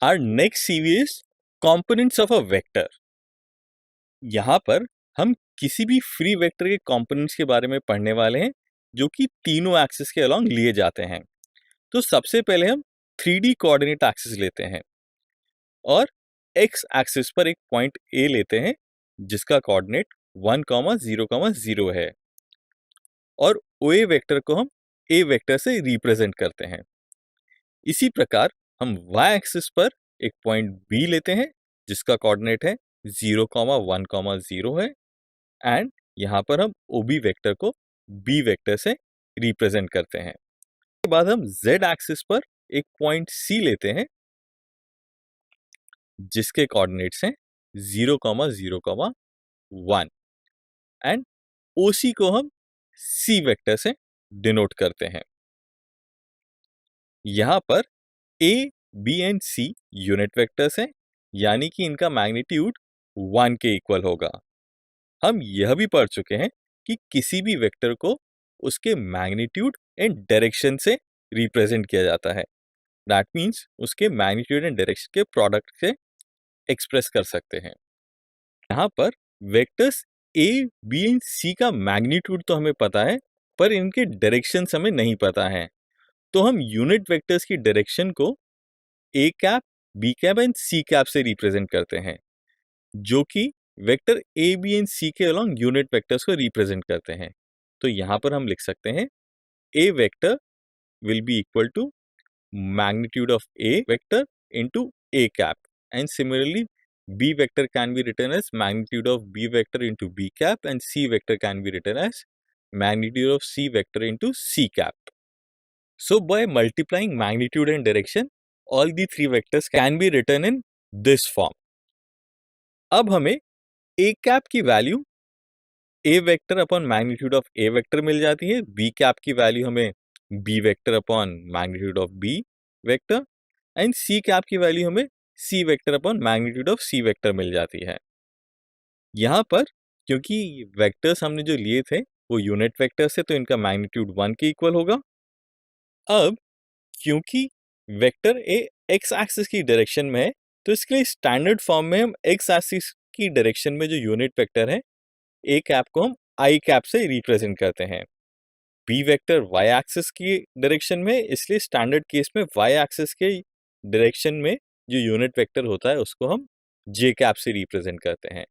Our next CV is components of a vector. यहाँ पर हम किसी भी फ्री वेक्टर के कंपोनेंट्स के बारे में पढ़ने वाले हैं जो कि तीनों एक्सिस के अलोंग लिए जाते हैं। तो सबसे पहले हम 3D कोऑर्डिनेट एक्सिस लेते हैं और एक्स एक्सिस पर एक पॉइंट ए लेते हैं जिसका कोऑर्डिनेट 1, 0, 0 है और ओए वेक्टर को हम ए वेक्टर से रिप्रेजेंट करते हैं। इसी प्रकार हम y एक्सिस पर एक पॉइंट B लेते हैं जिसका कोऑर्डिनेट है 0, 1, 0 है एंड यहाँ पर हम OB वेक्टर को B वेक्टर से रिप्रेजेंट करते हैं। उसके बाद हम Z एक्सिस पर एक पॉइंट C लेते हैं जिसके कोऑर्डिनेट्स हैं 0, 0, 1 एंड OC को हम C वेक्टर से डिनोट करते हैं। यहाँ पर A, B and C unit vectors हैं यानी कि इनका मैग्नीट्यूड 1 के इक्वल होगा। हम यह भी पढ़ चुके हैं कि किसी भी वेक्टर को उसके मैग्नीट्यूड एंड डायरेक्शन से रिप्रेजेंट किया जाता है। दैट मीन्स उसके मैग्नीट्यूड एंड डायरेक्शन के प्रोडक्ट से एक्सप्रेस कर सकते हैं। यहाँ पर vectors A, B and C का मैग्नीट्यूड तो हमें पता है पर इनके डायरेक्शन हमें नहीं पता है। तो हम यूनिट वेक्टर्स की डायरेक्शन को A cap, B cap and C cap से रिप्रेजेंट करते हैं जो कि vector A, B and C के अलोंग यूनिट वेक्टर्स को रिप्रेजेंट करते हैं। तो यहाँ पर हम लिख सकते हैं A vector will be equal to magnitude of A vector into A cap and similarly B vector can be written as magnitude of B vector into B cap and C vector can be written as magnitude of C vector into C cap. So by multiplying magnitude and direction all the three vectors can be written in this form. अब हमें A cap की value A vector upon magnitude of A vector मिल जाती है, B cap की value हमें B vector upon magnitude of B vector and C cap की value हमें C vector upon magnitude of C vector मिल जाती है। यहाँ पर क्योंकि वेक्टर्स हमने जो लिए थे वो यूनिट वेक्टर्स है तो इनका मैग्नीट्यूड 1 के इक्वल होगा। अब क्योंकि वेक्टर A एक्स एक्सिस की डायरेक्शन में है तो इसके लिए स्टैंडर्ड फॉर्म में हम एक्स एक्सिस की डायरेक्शन में जो यूनिट वेक्टर है A कैप को हम I कैप से रिप्रेजेंट करते हैं। B वेक्टर Y एक्सिस की डायरेक्शन में इसलिए स्टैंडर्ड केस में Y एक्सिस के डायरेक्शन में जो यूनिट वेक्टर होता है उसको हम J कैप से रिप्रेजेंट करते हैं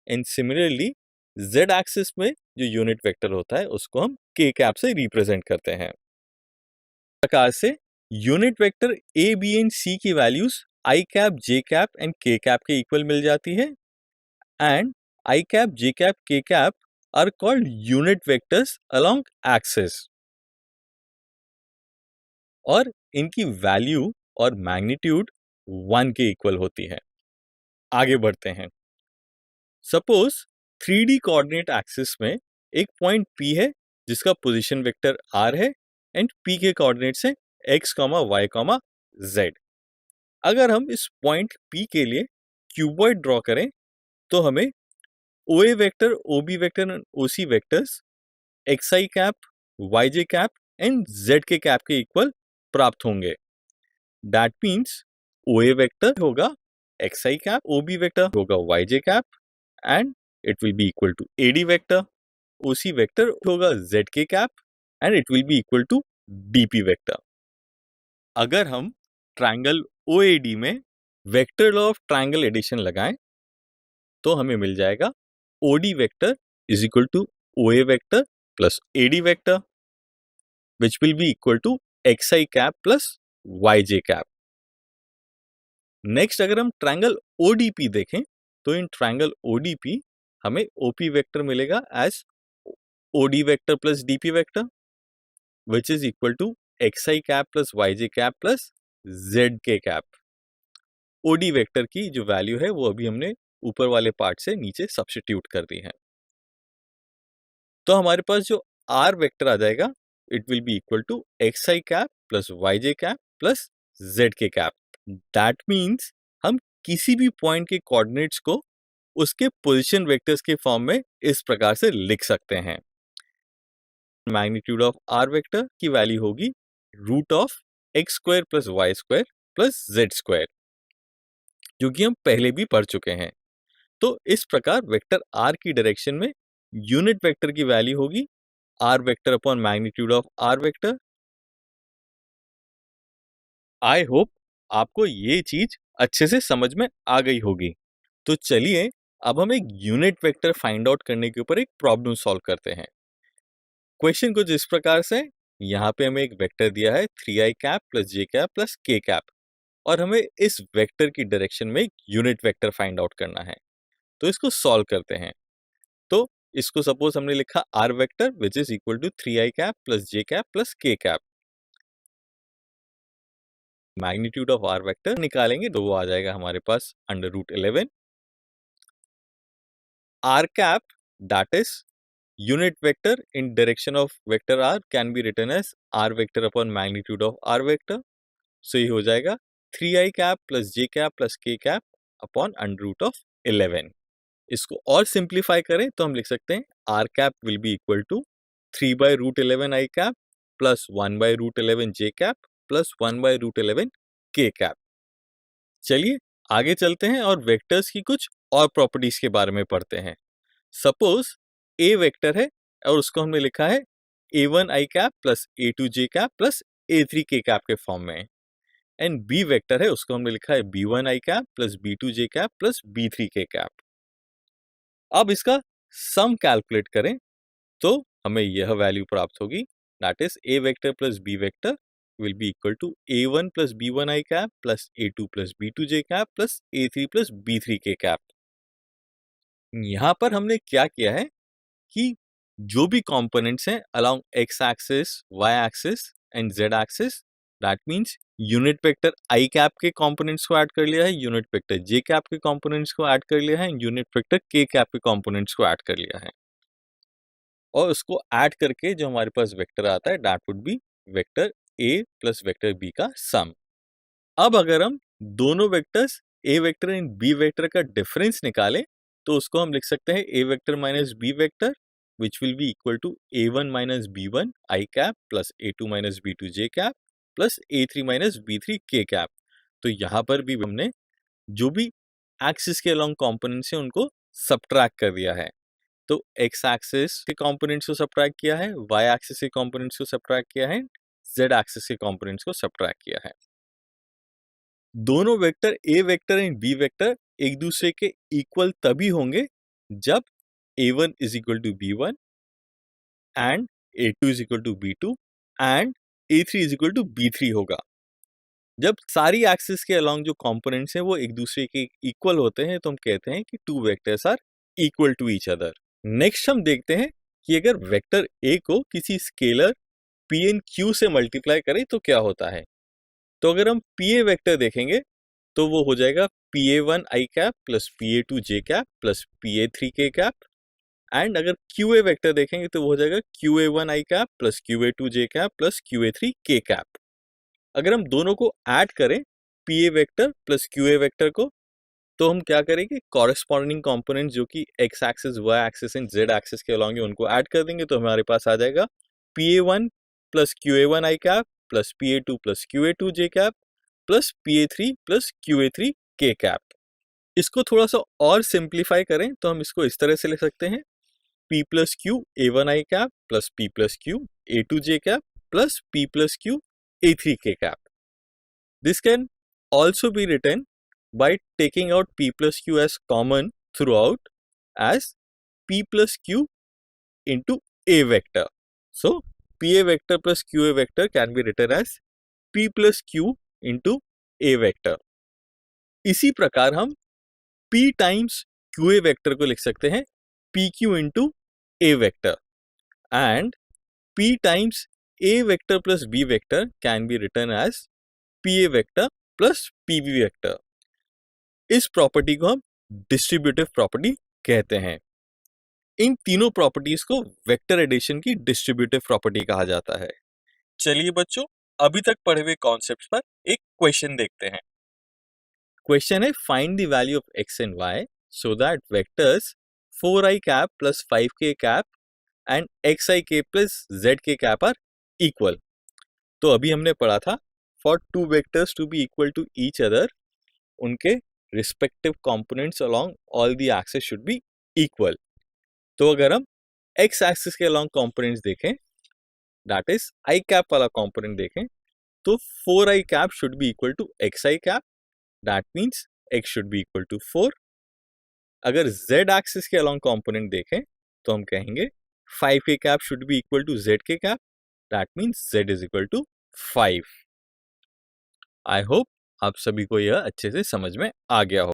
एंड सिमिलरली Z एक्सिस में जो यूनिट वेक्टर होता है उसको हम K कैप से रिप्रेजेंट करते हैं। इस प्रकार से unit vector A, B and C की values I cap, J cap and K cap के इक्वल मिल जाती है and I cap, J cap, K cap are called unit vectors along axis और इनकी वैल्यू और मैग्नीट्यूड 1 के इक्वल होती है। आगे बढ़ते हैं। सपोज 3D कोऑर्डिनेट एक्सिस में एक पॉइंट P है जिसका पोजीशन वेक्टर R है एंड P के कोऑर्डिनेट्स हैं x, y, z। अगर हम इस पॉइंट P के लिए क्यूबॉइड ड्रॉ करें तो हमें OA vector, OB vector and OC vectors XI cap, YJ cap and ZK cap के इक्वल प्राप्त होंगे। दैट मीन्स OA वेक्टर होगा XI कैप, OB वेक्टर होगा YJ cap and it will be equal to AD vector, OC vector होगा ZK cap and it will be equal to DP vector. अगर हम triangle OAD में vector law of triangle addition लगाएं तो हमें मिल जाएगा OD vector is equal to OA vector plus AD vector which will be equal to XI cap plus YJ cap. Next अगर हम ट्रायंगल ODP देखें तो इन ट्रायंगल ODP हमें OP वेक्टर मिलेगा as OD vector plus DP vector which is equal to XI cap plus YJ cap plus ZK cap. OD vector की जो value है वो अभी हमने ऊपर वाले पार्ट से नीचे सब्स्टिट्यूट कर दी है। तो हमारे पास जो R वेक्टर आ जाएगा it will be equal to XI cap plus YJ cap plus ZK cap. That means हम किसी भी पॉइंट के कोऑर्डिनेट्स को उसके पोजीशन वेक्टर्स के फॉर्म में इस प्रकार से लिख सकते हैं। मैग्नीट्यूड ऑफ R वेक्टर की वैल्यू होगी root of x square plus y square plus z square जो कि हम पहले भी पढ़ चुके हैं। तो इस प्रकार वेक्टर आर की डायरेक्शन में यूनिट वेक्टर की वैल्यू होगी R vector upon magnitude of R vector. I hope आपको ये चीज अच्छे से समझ में आ गई होगी। तो चलिए अब हम एक यूनिट वेक्टर फाइंड आउट करने के ऊपर एक प्रॉब्लम सॉल्व करते हैं। क्वेश्चन कुछ इस प्रकार से, यहाँ पे हमें एक वेक्टर दिया है 3i cap plus J cap plus K cap, और हमें इस वेक्टर की डायरेक्शन में एक यूनिट वेक्टर फाइंड आउट करना है। तो इसको सॉल्व करते हैं। तो इसको सपोज हमने लिखा R vector which is equal to 3i cap plus J cap plus K cap. Magnitude of R vector निकालेंगे तो वो आ जाएगा हमारे पास √11। R cap that is unit vector in direction of vector r can be written as r vector upon magnitude of r vector. So ये हो जाएगा 3i cap plus j cap plus k cap upon under root of 11. इसको और simplify करें तो हम लिख सकते हैं r cap will be equal to 3 by root 11 i cap plus 1 by root 11 j cap plus 1 by root 11 k cap. चलिए आगे चलते हैं और वेक्टर्स की कुछ और प्रॉपर्टीज के बारे में पढ़ते हैं। सपोज ए वेक्टर है और उसको हमने लिखा है a1 i cap plus a2 j cap plus a3 k cap के फॉर्म में, एंड बी वेक्टर है उसको हमने लिखा है b1 i cap plus b2 j cap plus b3 k cap. अब इसका सम कैलकुलेट करें तो हमें यह वैल्यू प्राप्त होगी, that is a vector plus b vector will be equal to a1 plus b1 i cap plus a2 plus b2 j cap plus a3 plus b3 k cap। यहाँ पर हमने क्या किया है कि जो भी कंपोनेंट्स हैं along X axis, Y axis and Z axis, that means unit vector I cap के कंपोनेंट्स को ऐड कर लिया है, यूनिट वेक्टर जे कैप के कंपोनेंट्स को ऐड कर लिया है, यूनिट वेक्टर के कैप के कंपोनेंट्स को ऐड कर लिया है, और उसको ऐड करके जो हमारे पास वेक्टर आता है that would be vector A plus vector B का सम। अब अगर हम दोनों vectors A vector and B vector का डिफरेंस निकालें तो उसको हम लिख सकते हैं A vector minus B vector which will be equal to a1 minus b1 i cap plus a2 minus b2 j cap plus a3 minus b3 k cap। तो यहाँ पर भी हमने जो भी एक्सिस के अलोंग कंपोनेंट्स हैं उनको सब्ट्रैक्ट कर दिया है। तो एक्स एक्सिस के कंपोनेंट्स को सब्ट्रैक्ट किया है, वाई एक्सिस के कंपोनेंट्स को सब्ट्रैक्ट किया है, जेड एक्सिस के कंपोनेंट्स को सब्ट्रैक्ट किया है। दोनों vector A vector and B vector एक दूसरे के इक्वल तभी होंगे जब a1 is equal to b1 and a2 is equal to b2 and a3 is equal to b3 होगा। जब सारी एक्सिस के अलोंग जो कंपोनेंट्स हैं वो एक दूसरे के इक्वल होते हैं तो हम कहते हैं कि two vectors are equal to each other. Next हम देखते हैं कि अगर वेक्टर ए को किसी स्केलर p एंड q से मल्टीप्लाई करें तो क्या होता है। तो अगर हम pa वेक्टर देखेंगे तो वो हो जाएगा pa1 i cap plus pa2 j cap plus pa3 k cap, and अगर QA वेक्टर देखेंगे तो वो हो जाएगा QA1 i cap plus QA2 j cap plus QA3 k cap. अगर हम दोनों को ऐड करें PA vector plus QA vector को तो हम क्या करेंगे, कॉरेस्पॉन्डिंग कंपोनेंट जो कि x axis, y axis and z axis के अलॉन्ग है उनको ऐड कर देंगे तो हमारे पास आ जाएगा PA1 plus QA1 i cap plus PA2 plus QA2 j cap plus PA3 plus QA3 k cap. इसको थोड़ा सा और सिंप्लीफाई करें तो हम इसको इस तरह से लिख सकते हैं P plus Q A1 I cap plus P plus Q A2 J cap plus P plus Q A3 K cap. This can also be written by taking out P plus Q as common throughout as P plus Q into A vector. So, PA vector plus QA vector can be written as P plus Q into A vector. इसी प्रकार हम P times QA vector को लिख सकते हैं PQ into A vector, and P times A vector plus B vector can be written as PA vector plus PB vector. इस property को हम डिस्ट्रीब्यूटिव प्रॉपर्टी कहते हैं। इन तीनों प्रॉपर्टीज को वेक्टर एडिशन की डिस्ट्रीब्यूटिव प्रॉपर्टी कहा जाता है। चलिए बच्चों, अभी तक पढ़े हुए कॉन्सेप्ट्स पर एक क्वेश्चन देखते हैं। क्वेश्चन है find the value of X and Y so that vectors 4i cap plus 5k cap and xik plus zk cap are equal। तो अभी हमने पढ़ा था for two vectors to be equal to each other उनके respective components along all the axis should be equal. तो अगर हम X axis के अलोंग कंपोनेंट्स देखें, दैट इज आई कैप वाला कंपोनेंट देखें, तो 4i cap should be equal to xi cap, that means x should be equal to 4। अगर z axis के अलोंग कंपोनेंट देखें तो हम कहेंगे 5k cap should be equal to zk cap, that means z is equal to 5। I hope आप सभी को यह अच्छे से समझ में आ गया हो।